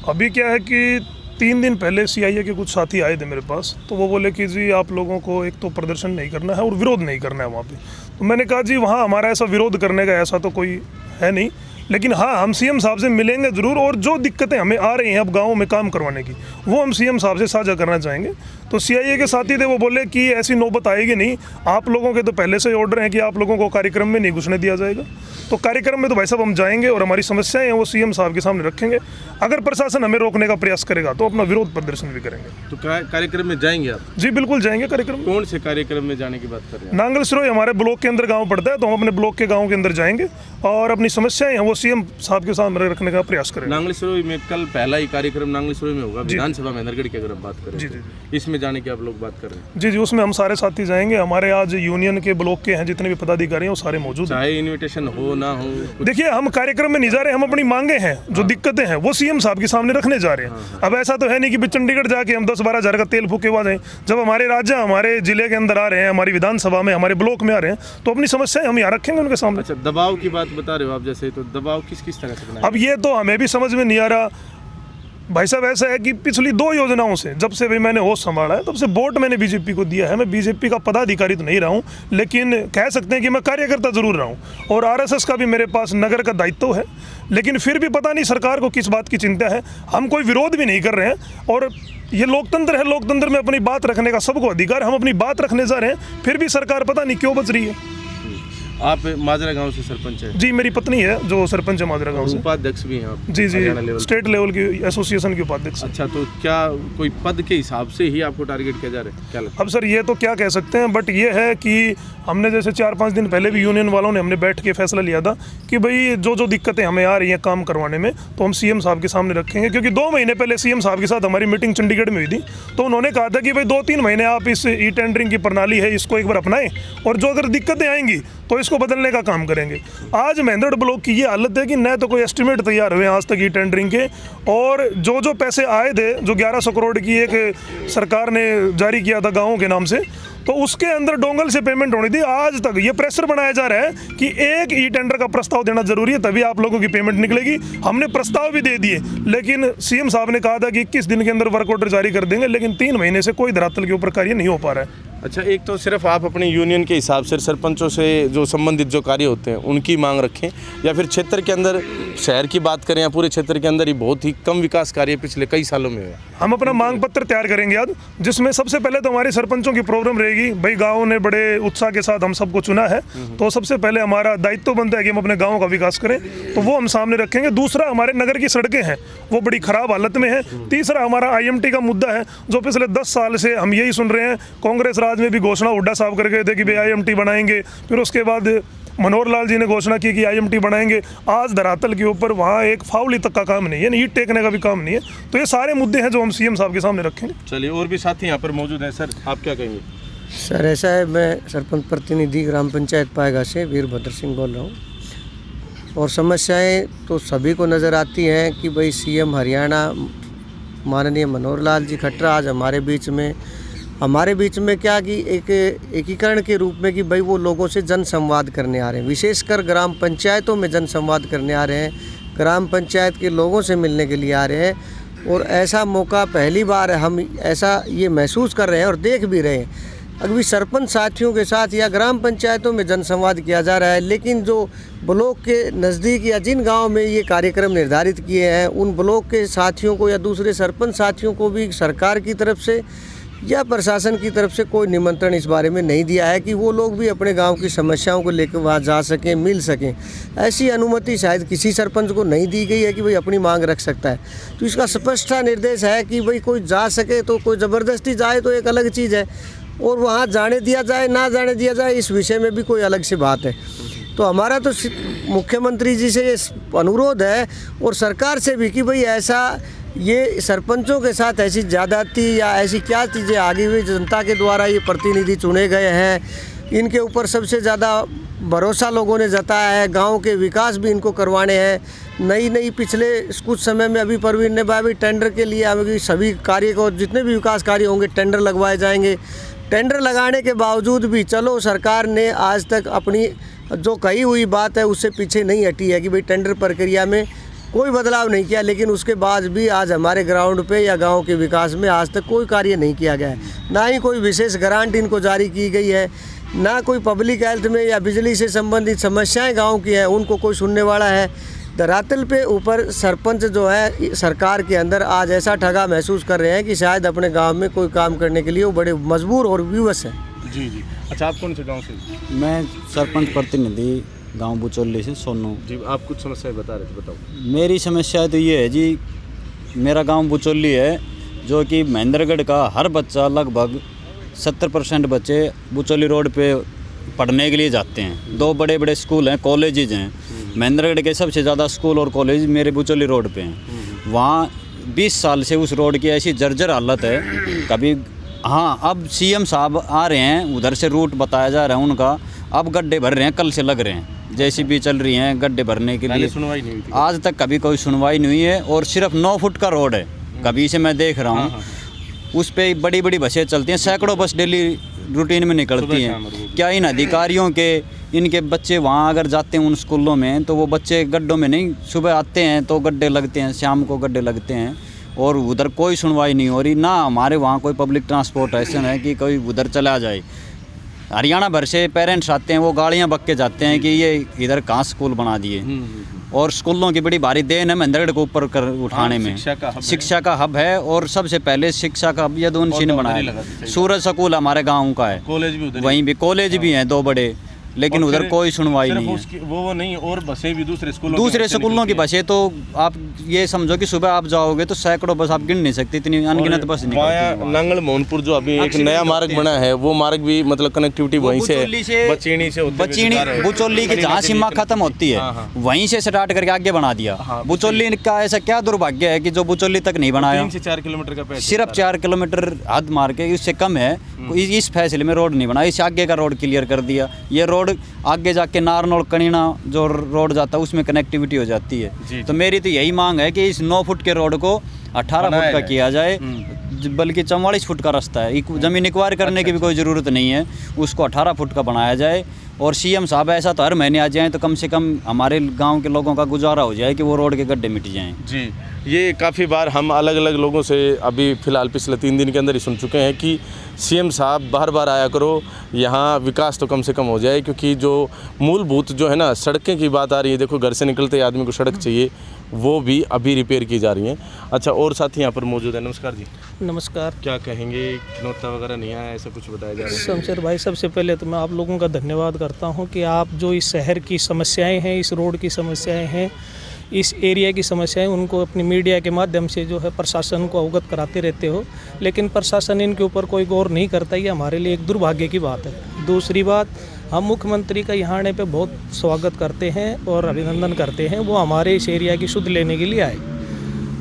अभी क्या है कि 3 दिन पहले सीआईए के कुछ साथी आए थे मेरे पास, तो वो बोले कि जी आप लोगों को एक तो प्रदर्शन नहीं करना है और विरोध नहीं करना है वहाँ पे। तो मैंने कहा जी वहाँ हमारा ऐसा विरोध करने का ऐसा तो कोई है नहीं, लेकिन हाँ हम सीएम साहब से मिलेंगे ज़रूर, और जो दिक्कतें हमें आ रही हैं अब गाँव में काम करवाने की वो हम सीएम साहब से साझा करना चाहेंगे। तो सीआईए के साथी थे, वो बोले कि ऐसी नौबत आएगी नहीं, आप लोगों के तो पहले से ही ऑर्डर है कि आप लोगों को कार्यक्रम में नहीं घुसने दिया जाएगा। तो कार्यक्रम में तो भाई साहब हम जाएंगे और हमारी समस्याएं हैं वो सीएम साहब के सामने रखेंगे। अगर प्रशासन हमें रोकने का प्रयास करेगा तो अपना विरोध प्रदर्शन भी करेंगे। तो कार्यक्रम में जाएंगे आप? जी बिल्कुल जाएंगे कार्यक्रम। कौन से कार्यक्रम में जाने की बात कर रहे हैं? नांगल सिरोही हमारे ब्लॉक के अंदर गाँव पड़ता है, तो हम अपने ब्लॉक के गाँव के अंदर जाएंगे और अपनी समस्याएं हैं वो सीएम साहब के सामने रखने का प्रयास करेंगे। नांगल सिरोही में कल पहला ही कार्यक्रम नांगल सिरोही में होगा, विधानसभा में नरगढ़ की अगर आप बात करें। जी, इसमें जाने की आप लोग बात कर रहे हैं? जी, उसमें हम सारे साथी जाएंगे। हमारे आज यूनियन के ब्लॉक के हैं जितने भी पदाधिकारी हैं वो सारे मौजूद हैं। चाहे इन्विटेशन हो ना हो, देखिए हम कार्यक्रम में नहीं जा रहे, हम अपनी मांगे हैं जो दिक्कतें हैं वो सीएम साहब के सामने रखने जा रहे हैं। अब ऐसा तो है नहीं कि चंडीगढ़ जाके हम 10-12 हज़ार का तेल फूके हुआ जाए। जब हमारे राज्य हमारे जिले के अंदर आ रहे हैं, हमारी विधानसभा में हमारे ब्लॉक में आ रहे हैं, तो अपनी समस्याएं हम यहाँ रखेंगे उनके सामने। अच्छा, दबाव की बात बता रहे हो आप, जैसे तो दबाव किस तरह से बनाया? अब ये तो हमें भी समझ में नहीं आ रहा भाई साहब। ऐसा है कि पिछली 2 योजनाओं से जब से भी मैंने होश संभाला है तब से वोट मैंने बीजेपी को दिया है। मैं बीजेपी का पदाधिकारी तो नहीं रहा हूँ, लेकिन कह सकते हैं कि मैं कार्यकर्ता जरूर रहा हूँ, और आरएसएस का भी मेरे पास नगर का दायित्व है। लेकिन फिर भी पता नहीं सरकार को किस बात की चिंता है। हम कोई विरोध भी नहीं कर रहे हैं, और ये लोकतंत्र है, लोकतंत्र में अपनी बात रखने का सबको अधिकार। हम अपनी बात रखने जा रहे हैं, फिर भी सरकार पता नहीं क्यों बच रही है। आप माजरा गांव से सरपंच हैं? जी, मेरी पत्नी है जो सरपंच है माजरा गांव से। उपाध्यक्ष भी हैं आप? जी, स्टेट लेवल की एसोसिएशन के उपाध्यक्ष। अच्छा, तो क्या कोई पद के हिसाब से ही आपको टारगेट किया जा रहा है, क्या लगता है? अब सर ये तो क्या कह सकते हैं, बट ये है कि हमने जैसे 4-5 दिन पहले भी यूनियन वालों ने हमने बैठ के फैसला लिया था कि भाई जो दिक्कतें हमें आ रही हैं काम करवाने में, तो हम सीएम साहब के सामने रखेंगे। क्योंकि 2 महीने पहले सीएम साहब के साथ हमारी मीटिंग चंडीगढ़ में हुई थी, तो उन्होंने कहा था कि भाई 2-3 महीने आप इस ई टेंडरिंग की प्रणाली है इसको एक बार अपनाएं, और जो अगर दिक्कतें आएंगी तो इसको बदलने का काम करेंगे। आज मेहंदड़ ब्लॉक की ये हालत है कि न तो कोई एस्टिमेट तैयार हुए आज तक ई टेंडरिंग के, और जो पैसे आए थे, जो 1100 करोड़ की एक सरकार ने जारी किया था गाँवों के नाम से, तो उसके अंदर डोंगल से पेमेंट होनी थी। आज तक ये प्रेशर बनाया जा रहा है कि एक ई टेंडर का प्रस्ताव देना जरूरी है, तभी आप लोगों की पेमेंट निकलेगी। हमने प्रस्ताव भी दे दिए, लेकिन सीएम साहब ने कहा था कि 21 दिन के अंदर वर्क ऑर्डर जारी कर देंगे, लेकिन 3 महीने से कोई धरातल के ऊपर कार्य नहीं हो पा रहा है। अच्छा, एक तो सिर्फ आप अपनी यूनियन के हिसाब से सरपंचों से जो संबंधित जो कार्य होते हैं उनकी मांग रखें, या फिर क्षेत्र के अंदर शहर की बात करें या पूरे क्षेत्र के अंदर ही बहुत ही कम विकास कार्य पिछले कई सालों में हुआ? हम अपना मांग पत्र तैयार करेंगे आज, जिसमें सबसे पहले तो हमारे सरपंचों की प्रॉब्लम रहेगी। भाई गाँव ने बड़े उत्साह के साथ हम सबको चुना है, तो सबसे पहले हमारा दायित्व बनता है कि हम अपने गाँव का विकास करें, तो वो हम सामने रखेंगे। दूसरा, हमारे नगर की सड़कें हैं वो बड़ी खराब हालत में है। तीसरा, हमारा IMT का मुद्दा है, जो पिछले 10 साल से हम यही सुन रहे हैं। कांग्रेस राज में भी घोषणा हुड्डा साहब कर गए थे कि भाई IMT बनाएंगे, फिर उसके बाद मनोहर लाल जी ने घोषणा की कि IMT बनाएंगे। आज धरातल के ऊपर वहाँ एक फाउली तक का काम नहीं है, ईंट टेकने का भी काम नहीं है। तो ये सारे मुद्दे हैं जो हम सीएम साहब के सामने रखेंगे। चलिए, और भी साथी यहाँ पर मौजूद हैं। सर, आप क्या कहेंगे? सर, ऐसा है, मैं सरपंच प्रतिनिधि ग्राम पंचायत पाएगा से वीरभद्र सिंह बोल रहा हूँ। और समस्याएं तो सभी को नज़र आती हैं कि भाई सीएम हरियाणा माननीय मनोहर लाल जी खट्टर आज हमारे बीच में क्या कि एक एकीकरण के रूप में कि भाई वो लोगों से जन संवाद करने आ रहे हैं, विशेषकर ग्राम पंचायतों में जन संवाद करने आ रहे हैं, ग्राम पंचायत के लोगों से मिलने के लिए आ रहे हैं। और ऐसा मौका पहली बार हम ऐसा ये महसूस कर रहे हैं और देख भी रहे हैं। अभी सरपंच साथियों के साथ या ग्राम पंचायतों में जनसंवाद किया जा रहा है, लेकिन जो ब्लॉक के नज़दीक या जिन गांव में ये कार्यक्रम निर्धारित किए हैं उन ब्लॉक के साथियों को या दूसरे सरपंच साथियों को भी सरकार की तरफ से या प्रशासन की तरफ से कोई निमंत्रण इस बारे में नहीं दिया है कि वो लोग भी अपने गांव की समस्याओं को लेकर वहाँ जा सकें, मिल सकें। ऐसी अनुमति शायद किसी सरपंच को नहीं दी गई है कि भाई अपनी मांग रख सकता है। तो इसका स्पष्ट निर्देश है कि भाई कोई जा सके तो, कोई ज़बरदस्ती जाए तो एक अलग चीज़ है, और वहाँ जाने दिया जाए ना जाने दिया जाए इस विषय में भी कोई अलग सी बात है। तो हमारा तो मुख्यमंत्री जी से अनुरोध है और सरकार से भी कि भाई ऐसा ये सरपंचों के साथ ऐसी ज़्यादती या ऐसी क्या चीज़ें आगे हुई, जनता के द्वारा ये प्रतिनिधि चुने गए हैं, इनके ऊपर सबसे ज़्यादा भरोसा लोगों ने जताया है, गांव के विकास भी इनको करवाने हैं। नई पिछले कुछ समय में अभी परवीन ने भी टेंडर के लिए अभी सभी कार्य को, जितने भी विकास कार्य होंगे टेंडर लगवाए जाएंगे। टेंडर लगाने के बावजूद भी चलो सरकार ने आज तक अपनी जो कही हुई बात है उससे पीछे नहीं हटी है कि भाई टेंडर प्रक्रिया में कोई बदलाव नहीं किया। लेकिन उसके बाद भी आज हमारे ग्राउंड पे या गांव के विकास में आज तक कोई कार्य नहीं किया गया है, ना ही कोई विशेष ग्रांट इनको जारी की गई है, ना कोई पब्लिक हेल्थ में या बिजली से संबंधित समस्याएं गांव की हैं उनको कोई सुनने वाला है। धरातल पे ऊपर सरपंच जो है सरकार के अंदर आज ऐसा ठगा महसूस कर रहे हैं कि शायद अपने गांव में कोई काम करने के लिए वो बड़े मजबूर और विवश हैं। जी जी। अच्छा, आप कौन से गांव से? मैं सरपंच प्रतिनिधि गांव बुचोली से सोनू। जी, आप कुछ समस्याएं बता रहे थे, बताओ। मेरी समस्या तो ये है जी, मेरा गांव बुचोली है, जो कि महेंद्रगढ़ का हर बच्चा लगभग 70% बच्चे बुचोली रोड पे पढ़ने के लिए जाते हैं। 2 बड़े बड़े स्कूल हैं, कॉलेजेज हैं। महेंद्रगढ़ के सबसे ज़्यादा स्कूल और कॉलेज मेरे बुचोली रोड पे हैं। वहाँ 20 साल से उस रोड की ऐसी जर्जर हालत है। कभी हाँ, अब सीएम साहब आ रहे हैं, उधर से रूट बताया जा रहा है उनका, अब गड्ढे भर रहे हैं, कल से लग रहे हैं, जेसीबी चल रही हैं गड्ढे भरने के लिए। सुनवाई नहीं हुई थी आज तक कभी कोई सुनवाई नहीं हुई है, और सिर्फ 9 फुट का रोड है। कभी से मैं देख रहा हूँ उस पे बड़ी बड़ी बसें चलती हैं, सैकड़ों बस डेली रूटीन में निकलती हैं। क्या इन अधिकारियों के, इनके बच्चे वहाँ अगर जाते हैं उन स्कूलों में, तो वो बच्चे गड्ढों में नहीं, सुबह आते हैं तो गड्ढे लगते हैं, शाम को गड्ढे लगते हैं, और उधर कोई सुनवाई नहीं हो रही। ना हमारे वहाँ कोई पब्लिक ट्रांसपोर्टेशन है कि कोई उधर चला जाए। हरियाणा भर से पेरेंट्स आते हैं, वो गाड़ियाँ बक के जाते हैं कि ये इधर कहाँ स्कूल बना दिए। और स्कूलों की बड़ी भारी देन है महेंद्रगढ़ को ऊपर कर उठाने में। शिक्षा का हब है, और सबसे पहले शिक्षा का हब यदुवंशी ने बनाया। सूरज स्कूल हमारे गाँव का है, कॉलेज भी उधर, वहीं भी कॉलेज भी हैं 2 बड़े, लेकिन उधर कोई सुनवाई नहीं है। वो नहीं, और बसें भी दूसरे स्कूलों की बसें तो आप ये समझो कि सुबह आप जाओगे तो सैकड़ों बस आप गिन नहीं सकते, इतनी अनगिनत बस निकलती। नांगल मोहनपुर जो अभी एक नया मार्ग बना है, वो मार्ग भी मतलब कनेक्टिविटी वहीं से बचीनी बुचोली की जहाँ सीमा खत्म होती है वहीं से स्टार्ट करके आगे बना दिया। बुचोली का ऐसा क्या दुर्भाग्य है कि जो बुचोली तक नहीं बनाया। 3 से 4 किलोमीटर का पैच, सिर्फ 4 किलोमीटर हद मार के, इससे कम है। इस फैसले में रोड नहीं बनाया, इससे आगे का रोड क्लियर कर दिया। ये रोड आगे जाके नारनौल कनीना जो रोड जाता है उसमें कनेक्टिविटी हो जाती है। तो मेरी तो यही मांग है कि इस 9 फुट के रोड को 18 फुट का किया जाए, बल्कि 44 फुट का रास्ता है, ज़मीन एक्वायर करने की भी कोई ज़रूरत नहीं है, उसको 18 फुट का बनाया जाए। और सीएम साहब ऐसा तो हर महीने आ जाएं तो कम से कम हमारे गांव के लोगों का गुजारा हो जाए कि वो रोड के गड्ढे मिट जाएं। जी, ये काफ़ी बार हम अलग अलग लोगों से अभी फ़िलहाल पिछले 3 दिन के अंदर ही सुन चुके हैं कि सीएम साहब बार बार आया करो, यहाँ विकास तो कम से कम हो जाए, क्योंकि जो मूलभूत जो है ना सड़कें की बात आ रही है, देखो घर से निकलते आदमी को सड़क चाहिए, वो भी अभी रिपेयर की जा रही हैं। अच्छा, और साथी यहाँ पर मौजूद है। नमस्कार जी। नमस्कार। क्या कहेंगे, नोता वगैरह नहीं आया, ऐसा कुछ बताया जा रहा है? शमशेर भाई, सबसे पहले तो मैं आप लोगों का धन्यवाद करता हूं कि आप जो इस शहर की समस्याएं हैं, इस रोड की समस्याएं हैं, इस एरिया की समस्याएं, उनको अपनी मीडिया के माध्यम से जो है प्रशासन को अवगत कराते रहते हो, लेकिन प्रशासन इनके ऊपर कोई गौर नहीं करता। ये हमारे लिए एक दुर्भाग्य की बात है। दूसरी बात, हम मुख्यमंत्री का यहाँ आने पे बहुत स्वागत करते हैं और अभिनंदन करते हैं। वो हमारे इस एरिया की सुध लेने के लिए आए,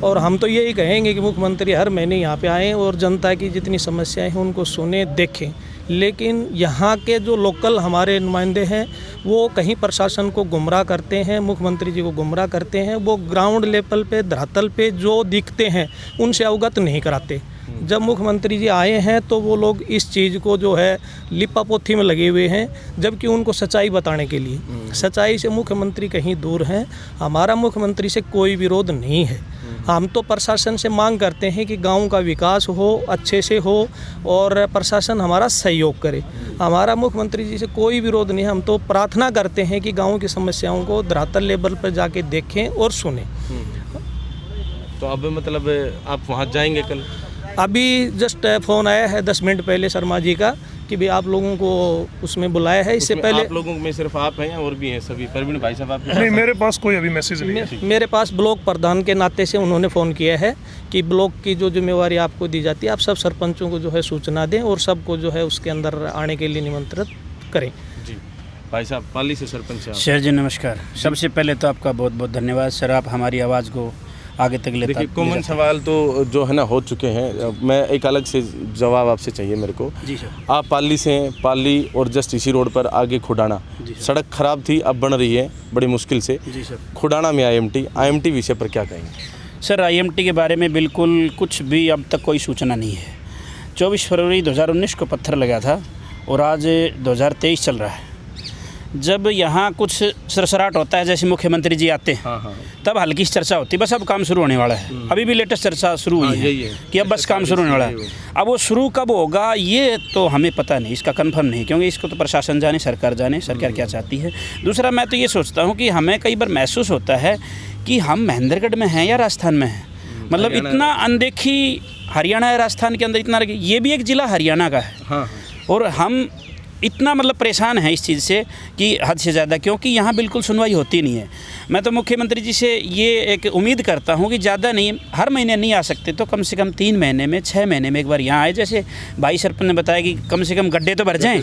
और हम तो यही कहेंगे कि मुख्यमंत्री हर महीने यहाँ पे आएँ और जनता की जितनी समस्याएं हैं उनको सुने, देखें। लेकिन यहाँ के जो लोकल हमारे नुमाइंदे हैं वो कहीं प्रशासन को गुमराह करते हैं, मुख्यमंत्री जी को गुमराह करते हैं। वो ग्राउंड लेवल पे, धरातल पे जो दिखते हैं उनसे अवगत नहीं कराते। जब मुख्यमंत्री जी आए हैं तो वो लोग इस चीज़ को जो है लिपापोथी में लगे हुए हैं, जबकि उनको सच्चाई बताने के लिए, सच्चाई से मुख्यमंत्री कहीं दूर हैं। हमारा मुख्यमंत्री से कोई विरोध नहीं है। हम तो प्रशासन से मांग करते हैं कि गांव का विकास हो, अच्छे से हो, और प्रशासन हमारा सहयोग करे। हमारा मुख्यमंत्री जी से कोई विरोध नहीं है। हम तो प्रार्थना करते हैं कि गांव की समस्याओं को धरातल लेवल पर जाके देखें और सुनें। तो अब मतलब आप वहाँ जाएंगे कल? अभी जस्ट फ़ोन आया है 10 मिनट पहले शर्मा जी का कि भाई आप लोगों को उसमें बुलाया है। इससे पहले आप लोगों में सिर्फ आप हैं या और भी हैं सभी? परवीन भाई साहब, आप? नहीं, मेरे पास कोई अभी मैसेज नहीं है। मेरे पास ब्लॉक प्रधान के नाते से उन्होंने फ़ोन किया है कि ब्लॉक की जो जिम्मेवारी आपको दी जाती है, आप सब सरपंचों को जो है सूचना दें और सबको जो है उसके अंदर आने के लिए निमंत्रित करें। जी भाई साहब, पाली से सरपंच हैं। सर जी नमस्कार। सबसे पहले तो आपका बहुत बहुत धन्यवाद सर, आप हमारी आवाज़ को आगे तक लेता। देखिए, कॉमन सवाल तो जो है ना हो चुके हैं, मैं एक अलग से जवाब आपसे चाहिए मेरे को। जी सर। आप पाली से हैं, पाली और जस्ट इसी रोड पर आगे खुडाना, सड़क खराब थी, अब बन रही है बड़ी मुश्किल से। जी सर। खुडाना में आईएमटी विषय पर क्या कहेंगे? सर, आईएमटी के बारे में बिल्कुल कुछ भी अब तक कोई सूचना नहीं है। 24 फरवरी 2019 को पत्थर लगा था और आज 2023 चल रहा है। जब यहाँ कुछ सरसराट होता है, जैसे मुख्यमंत्री जी आते हैं, हाँ हाँ तब हल्की सी चर्चा होती है, बस अब काम शुरू होने वाला है। अभी भी लेटेस्ट चर्चा शुरू हुई यही है है कि अब बस काम शुरू होने वाला है। अब वो शुरू कब होगा ये तो हमें पता नहीं, इसका कंफर्म नहीं, क्योंकि इसको तो प्रशासन जाने, सरकार क्या चाहती है। दूसरा, मैं तो ये सोचता हूँ कि हमें कई बार महसूस होता है कि हम महेंद्रगढ़ में हैं या राजस्थान में हैं, मतलब इतना अनदेखी हरियाणा है, राजस्थान के अंदर इतना, ये भी एक ज़िला हरियाणा का है। हाँ और हम इतना मतलब परेशान हैं इस चीज़ से कि हद से ज़्यादा, क्योंकि यहाँ बिल्कुल सुनवाई होती नहीं है। मैं तो मुख्यमंत्री जी से ये एक उम्मीद करता हूँ कि ज़्यादा नहीं, हर महीने नहीं आ सकते तो कम से कम 3 महीने में, 6 महीने में एक बार यहाँ आए। जैसे भाई सरपंच ने बताया कि कम से कम गड्ढे तो भर जाएँ,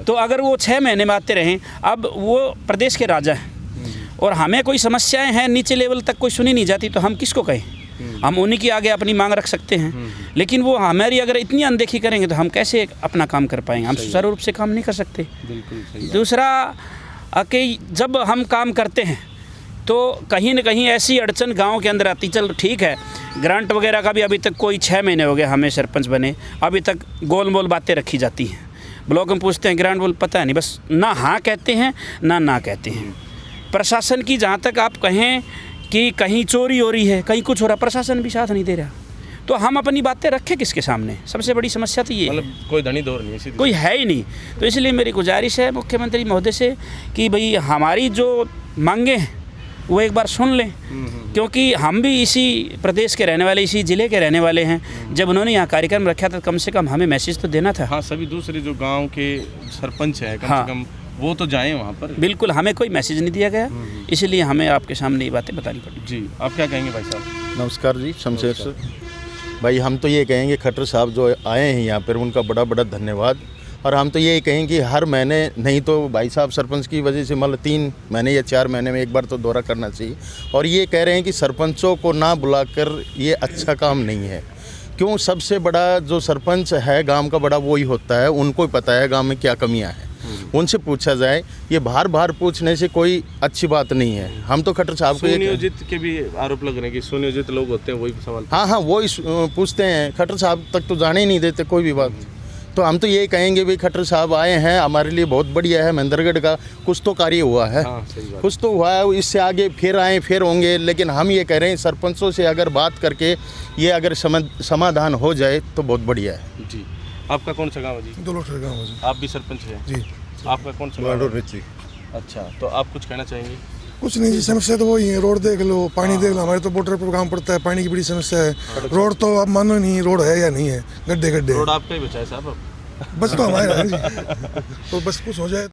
तो अगर वो 6 महीने में आते रहें। अब वो प्रदेश के राजा हैं और हमें कोई समस्याएँ हैं नीचे लेवल तक कोई सुनी नहीं जाती, तो हम किसको कहें? हम उन्हीं के आगे अपनी मांग रख सकते हैं, लेकिन वो हमारी अगर इतनी अनदेखी करेंगे तो हम कैसे अपना काम कर पाएंगे? हम सुचारू रूप से काम नहीं कर सकते। बिल्कुल सही। दूसरा कि जब हम काम करते हैं तो कहीं न कहीं ऐसी अड़चन गांव के अंदर आती। चल ठीक है, ग्रांट वगैरह का भी अभी तक कोई 6 महीने हो गए हमें सरपंच बने, अभी तक गोल मोल बातें रखी जाती हैं। ब्लॉक में पूछते हैं ग्रांट बोल, पता नहीं, बस ना हाँ कहते हैं ना कहते हैं। प्रशासन की जहाँ तक आप कहें कि कहीं चोरी हो रही है, कहीं कुछ हो रहा, प्रशासन भी साथ नहीं दे रहा, तो हम अपनी बातें रखें किसके सामने? सबसे बड़ी समस्या तो ये है, मतलब कोई धनी दौर नहीं है, कोई है ही नहीं। तो इसलिए मेरी गुजारिश है मुख्यमंत्री महोदय से कि भाई हमारी जो मांगे हैं वो एक बार सुन लें, क्योंकि हम भी इसी प्रदेश के रहने वाले, इसी ज़िले के रहने वाले हैं। जब उन्होंने यहाँ कार्यक्रम रखा था, कम से कम हमें मैसेज तो देना था। हाँ, सभी दूसरे जो गांव के सरपंच हैं कम हाँ। से कम वो तो जाएं वहाँ पर। बिल्कुल, हमें कोई मैसेज नहीं दिया गया, इसलिए हमें आपके सामने ये बातें बतानी पड़ी। जी, आप क्या कहेंगे भाई साहब? नमस्कार जी, शमशेर से भाई। हम तो ये कहेंगे खट्टर साहब जो आए हैं यहाँ पर उनका बड़ा बड़ा धन्यवाद। और हम तो ये कहेंगे कि हर महीने नहीं तो भाई साहब सरपंच की वजह से मतलब 3 महीने या 4 महीने में एक बार तो दौरा करना चाहिए। और ये कह रहे हैं कि सरपंचों को ना बुलाकर ये अच्छा काम नहीं है। क्यों? सबसे बड़ा जो सरपंच है गांव का बड़ा वही होता है, उनको ही पता है गांव में क्या कमियां हैं, उनसे पूछा जाए। ये बार बार पूछने से कोई अच्छी बात नहीं है। हम तो खट्टर साहब को सुनियोजित के भी आरोप लग रहे हैं कि सुनियोजित लोग होते हैं, वही सवाल। हाँ, वही पूछते हैं। खट्टर साहब तक तो जाने ही नहीं देते कोई भी बात। तो हम तो यही कहेंगे भाई खट्टर साहब आए हैं, हमारे लिए बहुत बढ़िया है। महेंद्रगढ़ का कुछ तो कार्य हुआ है, हाँ, सही बात। कुछ तो हुआ है, इससे आगे फिर आए फिर होंगे। लेकिन हम ये कह रहे हैं सरपंचों से अगर बात करके ये अगर समाधान हो जाए तो बहुत बढ़िया है। जी, आपका कौन सा गाँव है जी? दोलोटर गाँव है जी। आप भी सरपंच हैं जी। आपका कौन सा गाँव है? अच्छा, तो आप कुछ कहना चाहेंगे? कुछ नहीं जी, समस्या तो वही है। रोड देख लो, पानी देख लो, हमारे तो बॉर्डर पर काम पड़ता है, पानी की बड़ी समस्या है। रोड तो आप मानो नहीं रोड है या नहीं है, गड्ढे रोड आपका ही बचा है साहब? बस तो हमारे है जी। तो बस कुछ हो जाए।